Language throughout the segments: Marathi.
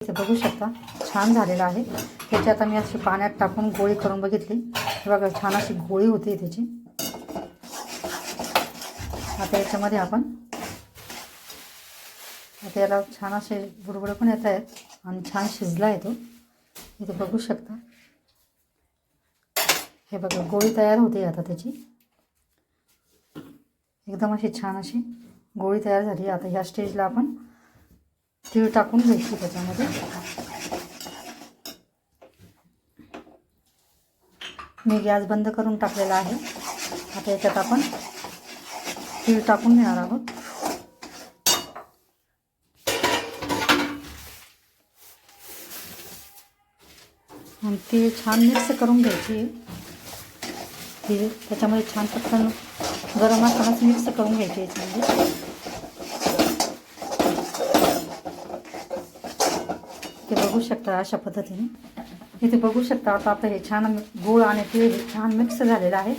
इथे बघू शकता छान झालेला आहे। त्याची आता मी अशी पाण्यात टाकून गोळी करून बघितली, हे बघा छान अशी गोळी होती त्याची। आता याच्यामध्ये आपण आता याला छान असे बुडबुडे पण येत आहेत आणि छान शिजला आहे तो। इथे बघू शकता हे बघा गोळी तयार होते आता त्याची, एकदम अशी छान अशी गोळी तयार झाली। आता ह्या स्टेजला आपण तीळ टाकून घ्यायची त्याच्यामध्ये। मी गॅस बंद करून टाकलेला आहे। आता याच्यात आपण तीळ टाकून घेणार आहोत। आणि तीळ छान मिक्स करून घ्यायची। तीळ त्याच्यामध्ये छान पटकन गरम असतानाच मिक्स करून घ्यायची याच्यामध्ये। ते बघू शकता अशा पद्धतीने। इथे बघू शकता आता आपलं हे छान गूळ आणि तीळ छान मिक्स झालेलं आहे,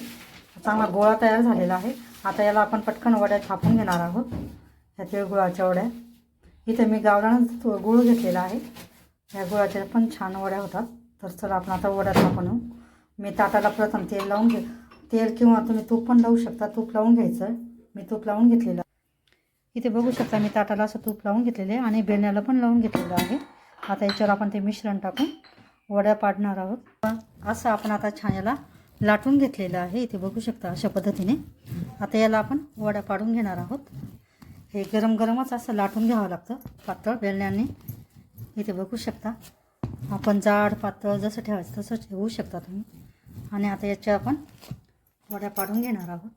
चांगला गोळा तयार झालेला आहे। आता याला आपण पटकन वड्या थापून घेणार आहोत, या तिळगुळाच्या वड्या। इथे मी गावरान गूळ घेतलेला आहे, या गुळाच्या पण छान वड्या होतात। तर चला आपण आता वड्या थापून घेऊ। मी ताटाला प्रथम तेल लावून तेल किंवा तुम्ही तूप पण लावू शकता, तूप लावून घ्यायचं। मी तूप लावून घेतलेलं। इथे बघू शकता मी ताटाला असं तूप लावून घेतलेले आणि बेलण्याला पण लावून घेतलेलं आहे। आता याच्यावर आपण ते मिश्रण टाकून वड्या पाडणार आहोत। असं आपण आता छान याला लाटून घेतलेलं आहे, इथे बघू शकता अशा पद्धतीने। आता याला आपण वड्या पाडून घेणार आहोत। हे गरम गरमच असं लाटून घ्यावं लागतं पातळ बेलण्याने। इथे बघू शकता आपण जाड पातळ जसं ठेवायचं तसं ठेवू शकता तुम्ही। आणि आता याच्या आपण वड्या पाडून घेणार आहोत।